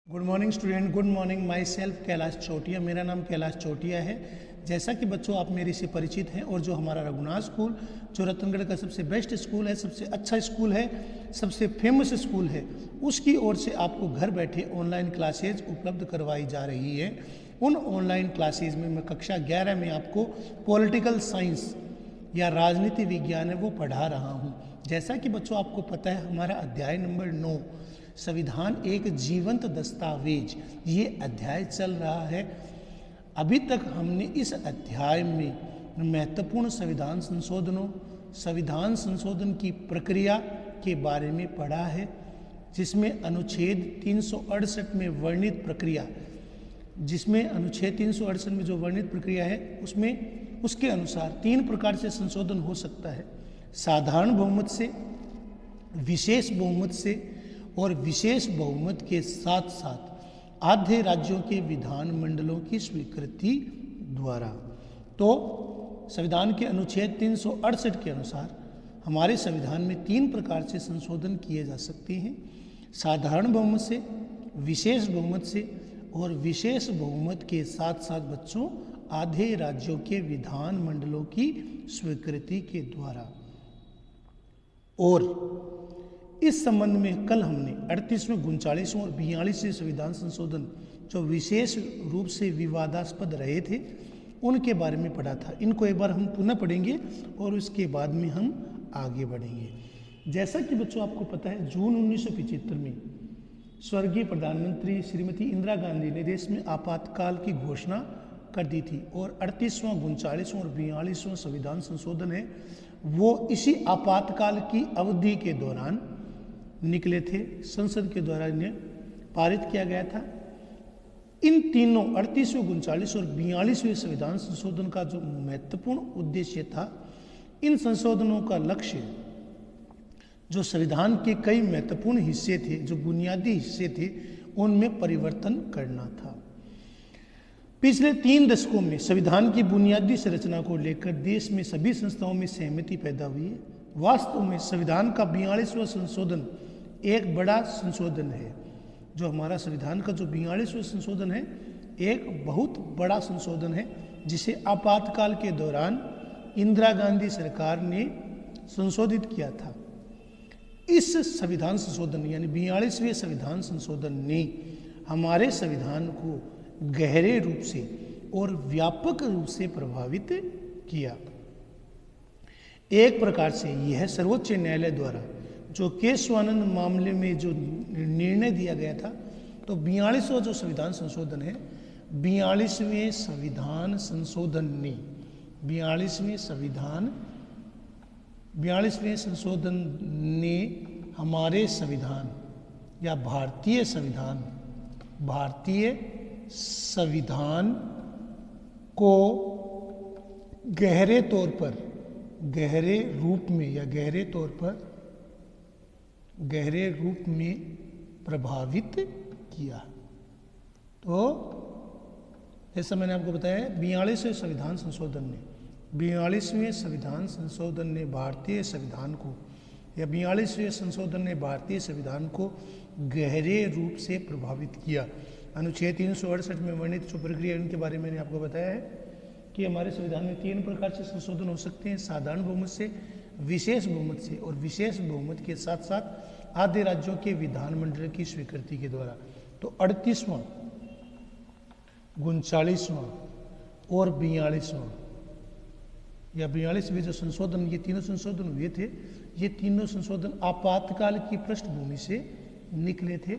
Good morning student, good morning. Myself Kailash Chautiya, मेरा नाम कैलाश चौटिया है। जैसा कि बच्चों आप मेरे से परिचित हैं और जो हमारा रघुनाथ स्कूल जो रतनगढ़ का सबसे बेस्ट स्कूल है, सबसे अच्छा स्कूल है, सबसे फेमस स्कूल है, उसकी ओर से आपको घर बैठे ऑनलाइन क्लासेज उपलब्ध करवाई जा रही है। उन ऑनलाइन क्लासेज में मैं कक्षा 11 में आपको पॉलिटिकल साइंस या राजनीति विज्ञान है वो पढ़ा रहा हूँ। जैसा कि बच्चों आपको पता है, हमारा अध्याय नंबर 9 संविधान एक जीवंत दस्तावेज, ये अध्याय चल रहा है। अभी तक हमने इस अध्याय में महत्वपूर्ण संविधान संशोधनों, संविधान संशोधन की प्रक्रिया के बारे में पढ़ा है, जिसमें अनुच्छेद 368 में वर्णित प्रक्रिया, जिसमें अनुच्छेद 368 में जो वर्णित प्रक्रिया है उसमें उसके अनुसार 3 प्रकार से संशोधन हो सकता है: साधारण बहुमत से, विशेष बहुमत से और विशेष बहुमत के साथ साथ आधे राज्यों के विधान मंडलों की स्वीकृति द्वारा। तो संविधान के अनुच्छेद 368 के अनुसार हमारे संविधान में 3 प्रकार से संशोधन किए जा सकते हैं: साधारण बहुमत से, विशेष बहुमत से और विशेष बहुमत के साथ साथ बच्चों आधे राज्यों के विधान मंडलों की स्वीकृति के द्वारा। और इस संबंध में कल हमने 38वें, 39वें और 42वें संविधान संशोधन जो विशेष रूप से विवादास्पद रहे थे उनके बारे में पढ़ा था। इनको एक बार हम पुनः पढ़ेंगे और उसके बाद में हम आगे बढ़ेंगे। जैसा कि बच्चों आपको पता है, जून 1975 में स्वर्गीय प्रधानमंत्री श्रीमती इंदिरा गांधी ने देश में आपातकाल की घोषणा कर दी थी और 38वां, 39वां और 42वां संविधान संशोधन है वो इसी आपातकाल की अवधि के दौरान निकले थे, संसद के द्वारा इन्हें पारित किया गया था। इन तीनों 38वें, 39वें और 42वें संविधान संशोधन का जो महत्वपूर्ण उद्देश्य था, इन संशोधनों का लक्ष्य जो संविधान के कई महत्वपूर्ण हिस्से थे, जो बुनियादी हिस्से थे, उनमें परिवर्तन करना था। पिछले 3 दशकों में संविधान की बुनियादी संरचना को लेकर देश में सभी संस्थाओं में सहमति पैदा हुई है। वास्तव में संविधान का 42वां संशोधन एक बड़ा संशोधन है। जो हमारा संविधान का जो 42वां संशोधन है एक बहुत बड़ा संशोधन है, जिसे आपातकाल के दौरान इंदिरा गांधी सरकार ने संशोधित किया था। इस संविधान संशोधन यानी 42वें संविधान संशोधन ने हमारे संविधान को गहरे रूप से और व्यापक रूप से प्रभावित किया। एक प्रकार से यह सर्वोच्च न्यायालय द्वारा जो केशवानंद मामले में जो निर्णय दिया गया था, तो 42वां जो संविधान संशोधन है, 42वें संविधान संशोधन ने 42वें संशोधन ने हमारे संविधान या भारतीय संविधान को गहरे रूप में प्रभावित किया। तो जैसा मैंने आपको बताया, 42वें संविधान संशोधन ने भारतीय संविधान को या 42वें संशोधन ने भारतीय संविधान को गहरे रूप से प्रभावित किया। अनुच्छेद 368 में वर्णित जो प्रक्रिया उनके बारे में मैंने आपको बताया है कि हमारे संविधान में 3 प्रकार से संशोधन हो सकते हैं: साधारण बहुमत से, विशेष बहुमत से और विशेष बहुमत के साथ साथ आधे राज्यों के विधानमंडल की स्वीकृति के द्वारा। तो 38वां, 39वां और 42वां या 42वें जो संशोधन, ये तीनों संशोधन हुए थे, ये तीनों संशोधन आपातकाल की पृष्ठभूमि से निकले थे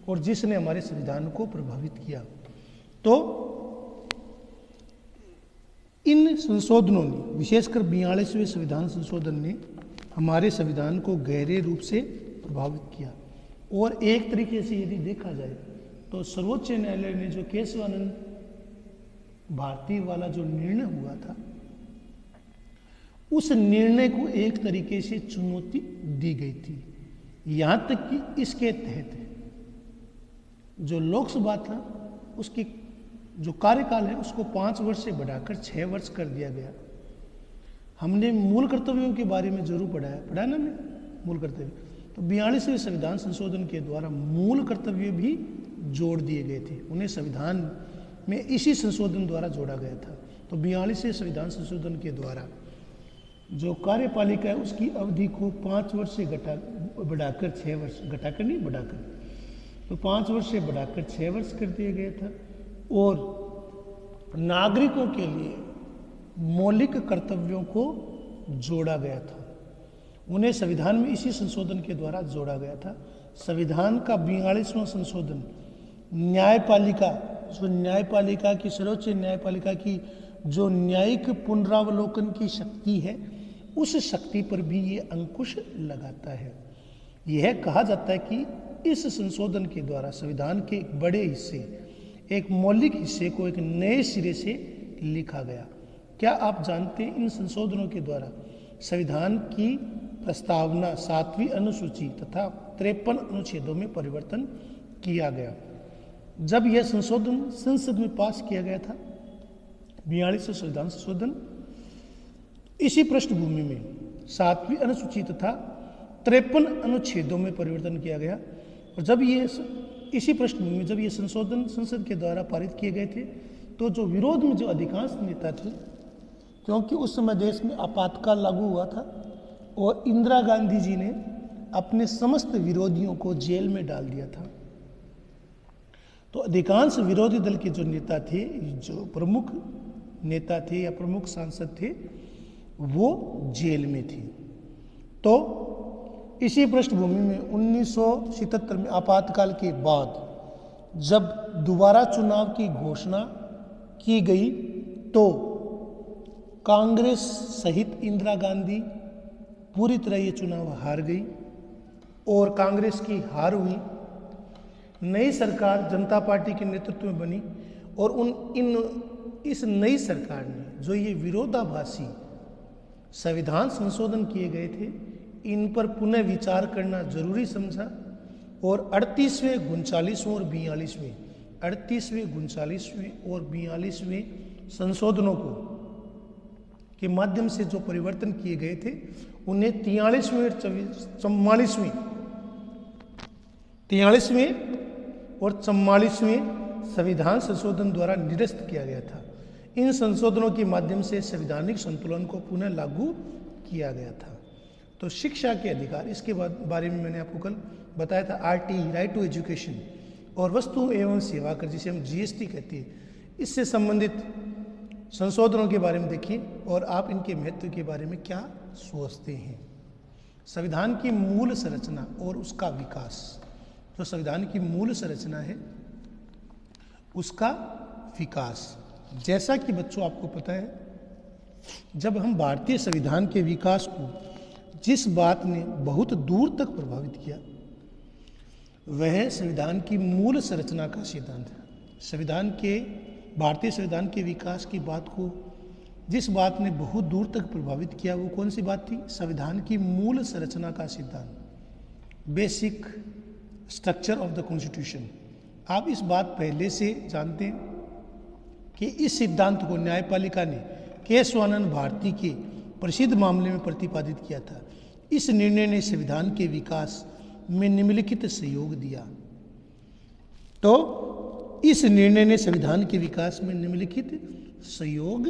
और जिसने हमारे संविधान को प्रभावित किया। तो इन संशोधनों ने, विशेषकर 42वें संविधान संशोधन ने हमारे संविधान को गहरे रूप से प्रभावित किया। और एक तरीके से यदि देखा जाए तो सर्वोच्च न्यायालय ने जो केशवानंद भारती वाला जो निर्णय हुआ था, उस निर्णय को एक तरीके से चुनौती दी गई थी। यहाँ तक कि इसके तहत जो लोकसभा था उसकी जो कार्यकाल है उसको 5 वर्ष से बढ़ाकर 6 वर्ष कर दिया गया। हमने मूल कर्तव्यों के बारे में जरूर पढ़ा है ना मूल कर्तव्य। तो 42वें संविधान संशोधन के द्वारा मूल कर्तव्य भी जोड़ दिए गए थे, उन्हें संविधान में इसी संशोधन द्वारा जोड़ा गया था। तो 42वें संविधान संशोधन के द्वारा जो कार्यपालिका है उसकी अवधि को 5 वर्ष से बढ़ाकर 6 वर्ष, घटाकर नहीं बढ़ाकर, तो 5 वर्ष से बढ़ाकर 6 वर्ष कर दिया गया था। और नागरिकों के लिए मौलिक कर्तव्यों को जोड़ा गया था, उन्हें संविधान में इसी संशोधन के द्वारा जोड़ा गया था। संविधान का 42वां संशोधन न्यायपालिका, जो न्यायपालिका की, सर्वोच्च न्यायपालिका की जो न्यायिक पुनरावलोकन की शक्ति है, उस शक्ति पर भी ये अंकुश लगाता है। यह कहा जाता है कि इस संशोधन के द्वारा संविधान के एक बड़े हिस्से, एक मौलिक हिस्से को एक नए सिरे से लिखा गया। क्या आप जानते हैं इन संशोधनों के द्वारा संविधान की प्रस्तावना 7वीं अनुसूची तथा 53 अनुच्छेदों में परिवर्तन किया गया। जब यह संशोधन संसद में पास किया गया था, 42वां संविधान संशोधन, इसी पृष्ठभूमि में 7वीं अनुसूची तथा 53 अनुच्छेदों में परिवर्तन किया गया। और जब ये इसी पृष्ठभूमि में जब ये संशोधन संसद के द्वारा पारित किए गए थे, तो जो विरोध में जो अधिकांश नेता थे, क्योंकि उस समय देश में आपातकाल लागू हुआ था और इंदिरा गांधी जी ने अपने समस्त विरोधियों को जेल में डाल दिया था, तो अधिकांश विरोधी दल के जो नेता थे, जो प्रमुख नेता थे या प्रमुख सांसद थे, वो जेल में थे। तो इसी पृष्ठभूमि में 1977 में आपातकाल के बाद जब दोबारा चुनाव की घोषणा की गई, तो कांग्रेस सहित इंदिरा गांधी पूरी तरह ये चुनाव हार गई और कांग्रेस की हार हुई। नई सरकार जनता पार्टी के नेतृत्व में बनी और इस नई सरकार ने जो ये विरोधाभासी संविधान संशोधन किए गए थे, इन पर पुनः विचार करना जरूरी समझा और 38वें, 39वें और 42वें, 38वें, 39वें और 42वें संशोधनों को के माध्यम से जो परिवर्तन किए गए थे, उन्हें 43वें और 44वें संविधान संशोधन द्वारा निरस्त किया गया था। इन संशोधनों के माध्यम से संवैधानिक संतुलन को पुनः लागू किया गया था। तो शिक्षा के अधिकार, इसके बारे में मैंने आपको कल बताया था, RTE, राइट टू एजुकेशन, और वस्तु एवं सेवा कर, जिसे हम GST कहते हैं, इससे संबंधित संशोधनों के बारे में देखिए और आप इनके महत्व के बारे में क्या सोचते हैं। संविधान की मूल संरचना और उसका विकास, जो संविधान की मूल संरचना है उसका विकास, जैसा कि बच्चों आपको पता है, जब हम भारतीय संविधान के विकास को जिस बात ने बहुत दूर तक प्रभावित किया, वह संविधान की मूल संरचना का सिद्धांत है। भारतीय संविधान के विकास की बात को जिस बात ने बहुत दूर तक प्रभावित किया, वो कौन सी बात थी? संविधान की मूल संरचना का सिद्धांत, basic structure of the constitution. आप इस बात पहले से जानते हैं कि इस सिद्धांत को न्यायपालिका ने केशवानंद भारती के प्रसिद्ध मामले में प्रतिपादित किया था। इस निर्णय ने संविधान के विकास में निम्नलिखित सहयोग दिया। तो इस निर्णय ने संविधान के विकास में निम्नलिखित सहयोग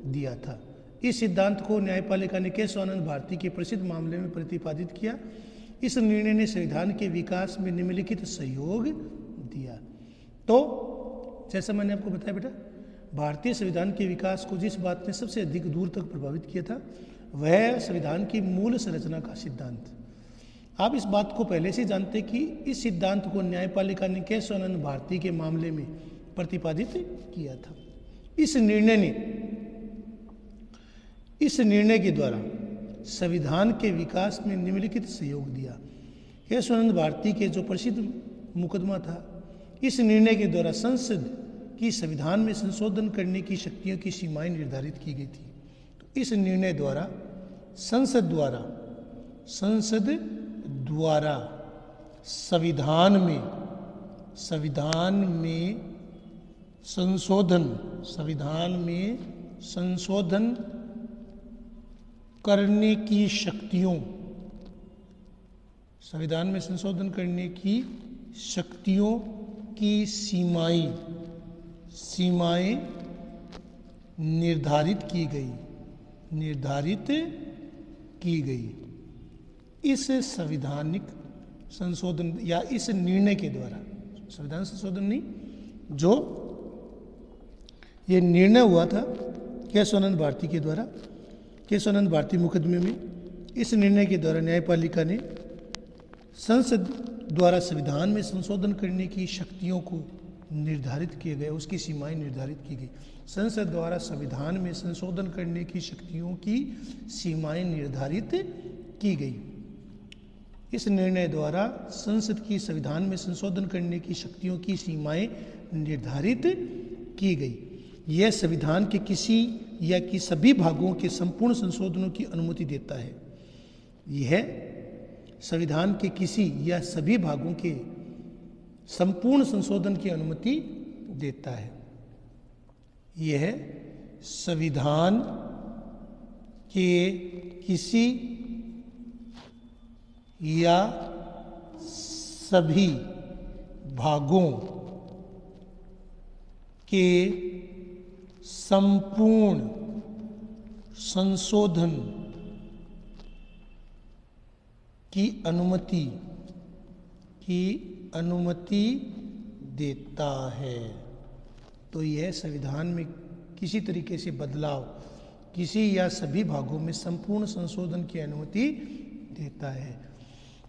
दिया था। इस सिद्धांत को न्यायपालिका ने केशवानंद भारती के प्रसिद्ध मामले में प्रतिपादित किया। इस निर्णय ने संविधान के विकास में निम्नलिखित सहयोग दिया। तो जैसा मैंने आपको बताया बेटा, भारतीय संविधान के विकास को जिस बात ने सबसे अधिक दूर तक प्रभावित किया था, वह संविधान की मूल संरचना का सिद्धांत। आप इस बात को पहले से जानते कि इस सिद्धांत को न्यायपालिका ने केशवानंद भारती के मामले में प्रतिपादित किया था। इस निर्णय के द्वारा संविधान के विकास में निम्नलिखित सहयोग दिया। केशवानंद भारती के जो प्रसिद्ध मुकदमा था, इस निर्णय के द्वारा संसद की संविधान में संशोधन करने की शक्तियों की सीमाएं निर्धारित की गई थी। तो इस निर्णय द्वारा संसद द्वारा संविधान में संशोधन करने की शक्तियों की सीमाएं निर्धारित की गई इस संविधानिक संशोधन या इस निर्णय के द्वारा। संविधान संशोधन नहीं, जो ये निर्णय हुआ था केशवानंद भारती के द्वारा, केशवानंद भारती मुकदमे में, इस निर्णय के द्वारा न्यायपालिका ने संसद द्वारा संविधान में संशोधन करने की शक्तियों को निर्धारित किए गए, उसकी सीमाएं निर्धारित की गई। संसद द्वारा संविधान में संशोधन करने की शक्तियों की सीमाएं निर्धारित की गई। इस निर्णय द्वारा संसद की संविधान में संशोधन करने की शक्तियों की सीमाएं निर्धारित की गई। यह संविधान के किसी या कि सभी भागों के संपूर्ण संशोधनों की अनुमति देता है। यह संविधान के किसी या सभी भागों के संपूर्ण संशोधन की अनुमति देता है। यह संविधान के किसी या सभी भागों के संपूर्ण संशोधन की अनुमति देता है। तो यह संविधान में किसी तरीके से बदलाव, किसी या सभी भागों में संपूर्ण संशोधन की अनुमति देता है।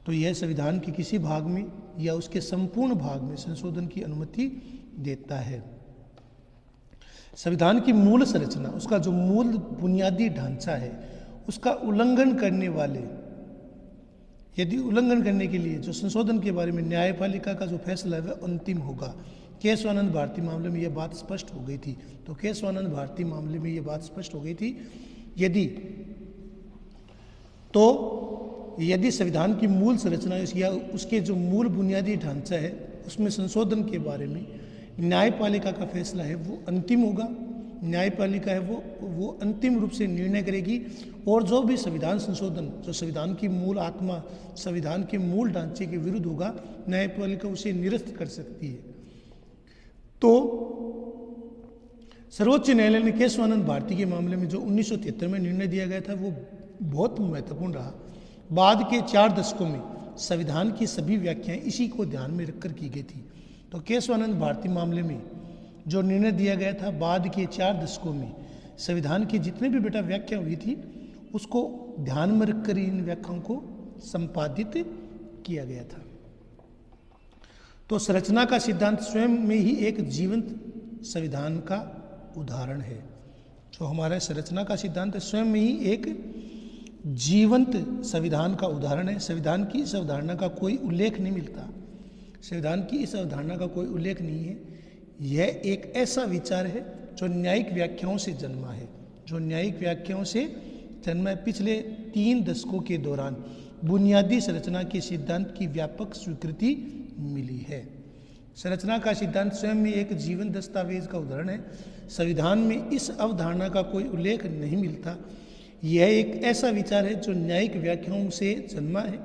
तो यह संविधान के किसी भाग में या उसके संपूर्ण भाग में संशोधन की अनुमति देता है। संविधान की मूल संरचना, उसका जो मूल बुनियादी ढांचा है, उसका उल्लंघन करने वाले, यदि उल्लंघन करने के लिए जो संशोधन के बारे में न्यायपालिका का जो फैसला है वह अंतिम होगा। केशवानंद भारती मामले में यह बात स्पष्ट हो गई थी। तो केशवानंद भारती मामले में यह बात स्पष्ट हो गई थी, यदि संविधान की मूल संरचना या उसके जो मूल बुनियादी ढांचा है उसमें संशोधन के बारे में न्यायपालिका का फैसला है वो अंतिम होगा। न्यायपालिका है वो अंतिम रूप से निर्णय करेगी, और जो भी संविधान संशोधन जो संविधान की मूल आत्मा, संविधान के मूल ढांचे के विरुद्ध होगा, न्यायपालिका उसे निरस्त कर सकती है। तो सर्वोच्च न्यायालय ने केशवानंद भारती के मामले में जो 1973 में निर्णय दिया गया था वो बहुत महत्वपूर्ण रहा। बाद के 4 दशकों में संविधान की सभी व्याख्याएं इसी को ध्यान में रखकर की गई थी। तो केशवानंद भारती मामले में जो निर्णय दिया गया था, बाद के 4 दशकों में संविधान की जितने भी बेटा व्याख्या हुई थी उसको ध्यान में रखकर इन व्याख्याओं को संपादित किया गया था। तो संरचना का सिद्धांत स्वयं में ही एक जीवंत संविधान का उदाहरण है। जो हमारा संरचना का सिद्धांत है स्वयं में ही एक जीवंत संविधान का उदाहरण है। संविधान की इस अवधारणा का कोई उल्लेख नहीं मिलता, संविधान की इस अवधारणा का कोई उल्लेख नहीं है। यह एक ऐसा विचार है जो न्यायिक व्याख्याओं से जन्मा है, पिछले 3 दशकों के दौरान बुनियादी संरचना के सिद्धांत की व्यापक स्वीकृति मिली है। संरचना का सिद्धांत स्वयं में एक जीवन दस्तावेज का उदाहरण है। संविधान में इस अवधारणा का कोई उल्लेख नहीं मिलता। यह एक ऐसा विचार है जो न्यायिक व्याख्याओं से जन्मा है,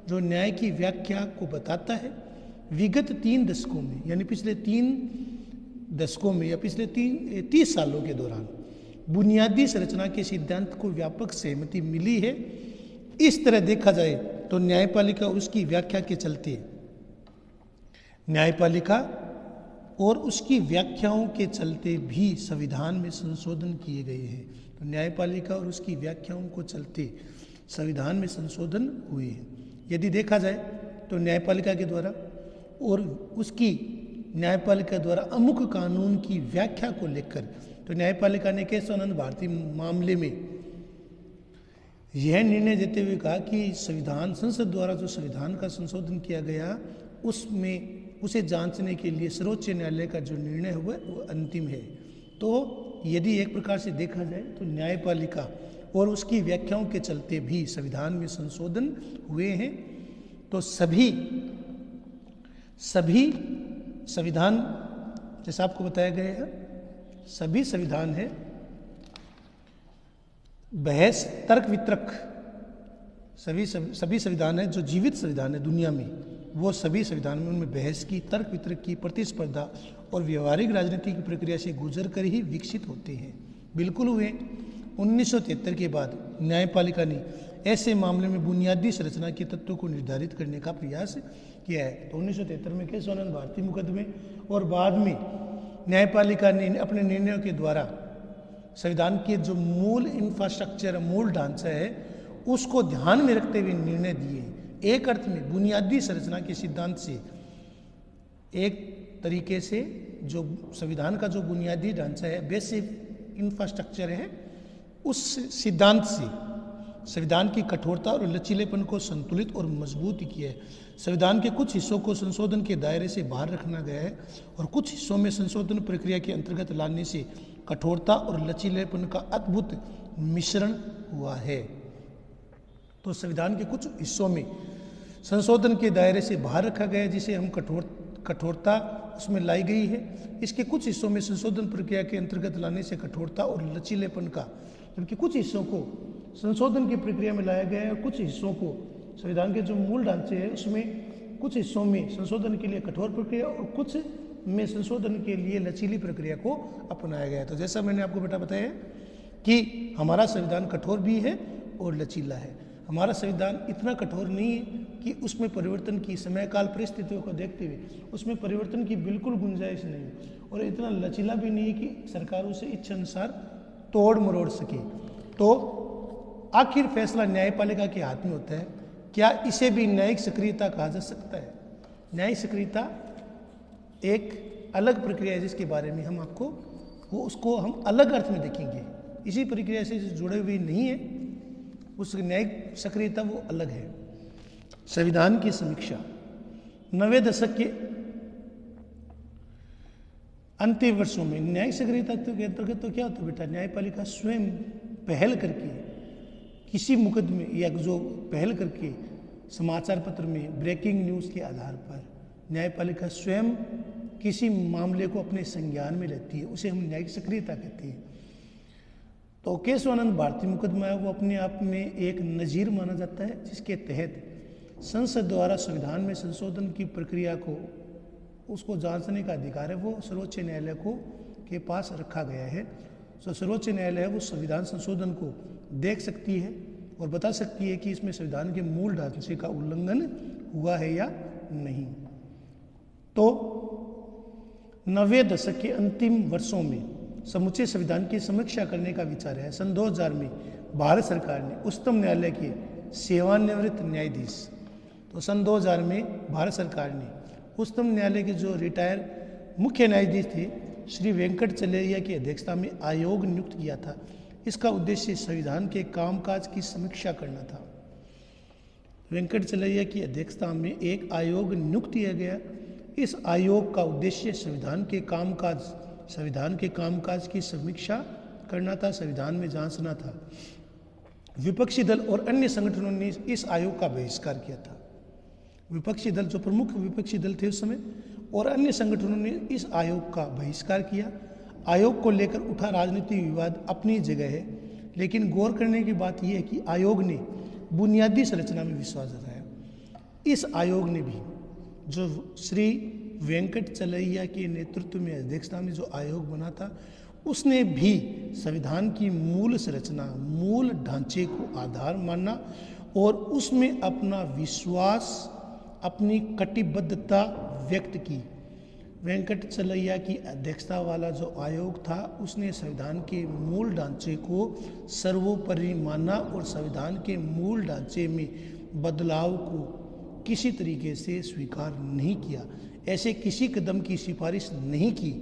जो न्याय की व्याख्या को बताता है। विगत 3 दशकों में, यानी पिछले 3 दशकों में या पिछले 30 सालों के दौरान बुनियादी संरचना के सिद्धांत को व्यापक सहमति मिली है। इस तरह देखा जाए तो न्यायपालिका और उसकी व्याख्या के चलते, न्यायपालिका और उसकी व्याख्याओं के चलते भी संविधान में संशोधन किए गए हैं। तो न्यायपालिका और उसकी व्याख्याओं को चलते संविधान में संशोधन हुए हैं। यदि देखा जाए तो न्यायपालिका के द्वारा और उसकी न्यायपालिका द्वारा अमुक कानून की व्याख्या को लेकर, तो न्यायपालिका ने केशवानंद भारती मामले में यह निर्णय देते हुए कहा कि संसद द्वारा जो संविधान का संशोधन किया गया उसमें उसे जांचने के लिए सर्वोच्च न्यायालय का जो निर्णय हुआ वो अंतिम है। तो यदि एक प्रकार से देखा जाए तो न्यायपालिका और उसकी व्याख्याओं के चलते भी संविधान में संशोधन हुए हैं। तो सभी संविधान, जैसा आपको बताया गया है, सभी संविधान है बहस तर्क वितर्क, सभी संविधान है जो जीवित संविधान है दुनिया में, वो सभी संविधान में उनमें बहस की, तर्क वितर्क की, प्रतिस्पर्धा और व्यवहारिक राजनीति की प्रक्रिया से गुजर कर ही विकसित होते हैं। बिल्कुल हुए। 1973 के बाद न्यायपालिका ने ऐसे मामले में बुनियादी संरचना के तत्वों को निर्धारित करने का प्रयास किया है। तो 1973 में केशवानंद भारती मुकदमे और बाद में न्यायपालिका ने अपने निर्णयों के द्वारा संविधान के जो मूल इंफ्रास्ट्रक्चर, मूल ढांचा है, उसको ध्यान में रखते हुए निर्णय दिए। एक अर्थ में बुनियादी संरचना के सिद्धांत से, एक तरीके से जो संविधान का जो बुनियादी ढांचा है, बेसिक इंफ्रास्ट्रक्चर है, उस सिद्धांत से संविधान की कठोरता और लचीलेपन को संतुलित और मजबूत किया है। संविधान के कुछ हिस्सों को संशोधन के दायरे से बाहर रखना गया है और कुछ हिस्सों में संशोधन प्रक्रिया के अंतर्गत लाने से कठोरता और लचीलेपन का अद्भुत मिश्रण हुआ है। तो संविधान के कुछ हिस्सों में संशोधन के दायरे से बाहर रखा गया है, जिसे हम कठोरता उसमें लाई गई है। इसके कुछ हिस्सों में संशोधन प्रक्रिया के अंतर्गत लाने से कठोरता और लचीलेपन का, जबकि कुछ हिस्सों को संशोधन की प्रक्रिया में लाया गया है और कुछ हिस्सों को संविधान के जो मूल ढांचे हैं उसमें कुछ हिस्सों में संशोधन के लिए कठोर प्रक्रिया और कुछ में संशोधन के लिए लचीली प्रक्रिया को अपनाया गया है। तो जैसा मैंने आपको बेटा बताया कि हमारा संविधान कठोर भी है और लचीला है। हमारा संविधान इतना कठोर नहीं है कि उसमें परिवर्तन की, समय काल परिस्थितियों को देखते हुए उसमें परिवर्तन की बिल्कुल गुंजाइश नहीं है, और इतना लचीला भी नहीं है कि सरकार उसे इच्छानुसार तोड़ मरोड़ सके। तो आखिर फैसला न्यायपालिका के हाथ में होता है। क्या इसे भी न्यायिक सक्रियता कहा जा सकता है? न्यायिक सक्रियता एक अलग प्रक्रिया है जिसके बारे में हम उसको हम अलग अर्थ में देखेंगे। इसी प्रक्रिया से जुड़े हुए नहीं है, उस न्यायिक सक्रियता वो अलग है। संविधान की समीक्षा 90 दशक के अंतिम वर्षों में न्यायिक सक्रियता के अंतर्गत तो क्या होता है बेटा, न्यायपालिका स्वयं पहल करके किसी मुकदमे या जो पहल करके समाचार पत्र में ब्रेकिंग न्यूज़ के आधार पर न्यायपालिका स्वयं किसी मामले को अपने संज्ञान में लेती है, उसे हम न्यायिक सक्रियता कहते हैं। तो केशवानंद भारती मुकदमा है, वो अपने आप में एक नज़ीर माना जाता है, जिसके तहत संसद द्वारा संविधान में संशोधन की प्रक्रिया को उसको जांचने का अधिकार है, वो सर्वोच्च न्यायालय को के पास रखा गया है। तो सर्वोच्च न्यायालय है वो संविधान संशोधन को देख सकती है और बता सकती है कि इसमें संविधान के मूल ढांचे का उल्लंघन हुआ है या नहीं। तो 90 दशक के अंतिम वर्षों में समुचे संविधान की समीक्षा करने का विचार है। सन 2000 में भारत सरकार ने उच्चतम न्यायालय के सेवानिवृत्त न्यायाधीश, तो सन 2000 में भारत सरकार ने उच्चतम न्यायालय के जो रिटायर मुख्य न्यायाधीश थे श्री वेंकट चलैया की अध्यक्षता में आयोग नियुक्त किया था। इसका उद्देश्य संविधान के कामकाज की समीक्षा करना था। वेंकट चलैया की अध्यक्षता में एक आयोग नियुक्त किया गया। इस आयोग का उद्देश्य संविधान के कामकाज की समीक्षा करना था, संविधान में जांचना था। विपक्षी दल और अन्य संगठनों ने इस आयोग का बहिष्कार किया था। विपक्षी दल, जो प्रमुख विपक्षी दल थे उस समय, और अन्य संगठनों ने इस आयोग का बहिष्कार किया। आयोग को लेकर उठा राजनीतिक विवाद अपनी जगह है, लेकिन गौर करने की बात यह है कि आयोग ने बुनियादी संरचना में विश्वास जताया। इस आयोग ने भी, जो श्री वेंकट चलैया के नेतृत्व में अध्यक्षता में जो आयोग बना था, उसने भी संविधान की मूल संरचना, मूल ढांचे को आधार माना और उसमें अपना विश्वास, अपनी कटिबद्धता व्यक्त की। वेंकट चलैया की अध्यक्षता वाला जो आयोग था, उसने संविधान के मूल ढांचे को सर्वोपरि माना और संविधान के मूल ढांचे में बदलाव को किसी तरीके से स्वीकार नहीं किया, ऐसे किसी कदम की सिफारिश नहीं की।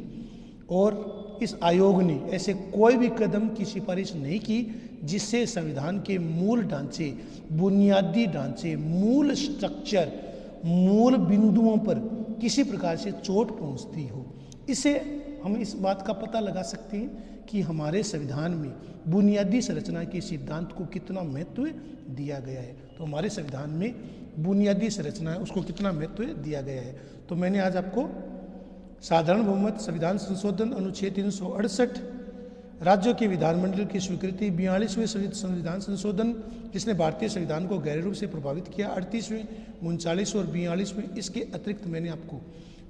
और इस आयोग ने ऐसे कोई भी कदम की सिफारिश नहीं की जिससे संविधान के मूल ढांचे, बुनियादी ढांचे, मूल स्ट्रक्चर, मूल बिंदुओं पर किसी प्रकार से चोट पहुंचती हो। इससे हम इस बात का पता लगा सकते हैं कि हमारे संविधान में बुनियादी संरचना के सिद्धांत को कितना महत्व दिया गया है। तो हमारे संविधान में बुनियादी संरचना है, उसको कितना महत्व दिया गया है। तो मैंने आज आपको साधारण बहुमत, संविधान संशोधन, अनुच्छेद 368 राज्यों के विधानमंडल की स्वीकृति, 42वें संविधान संशोधन जिसने भारतीय संविधान को गहरे रूप से प्रभावित किया, 38वें, 39वें और 42वें। इसके अतिरिक्त मैंने आपको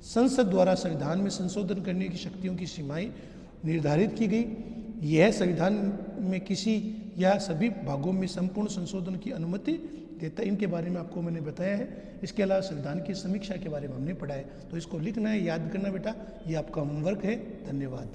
संसद द्वारा संविधान में संशोधन करने की शक्तियों की सीमाएं निर्धारित की गई। यह संविधान में किसी या सभी भागों में संपूर्ण संशोधन की अनुमति देता है। इनके बारे में आपको मैंने बताया है। इसके अलावा संविधान की समीक्षा के बारे में हमने पढ़ा है। तो इसको लिखना है, याद करना बेटा, ये आपका होमवर्क है। धन्यवाद।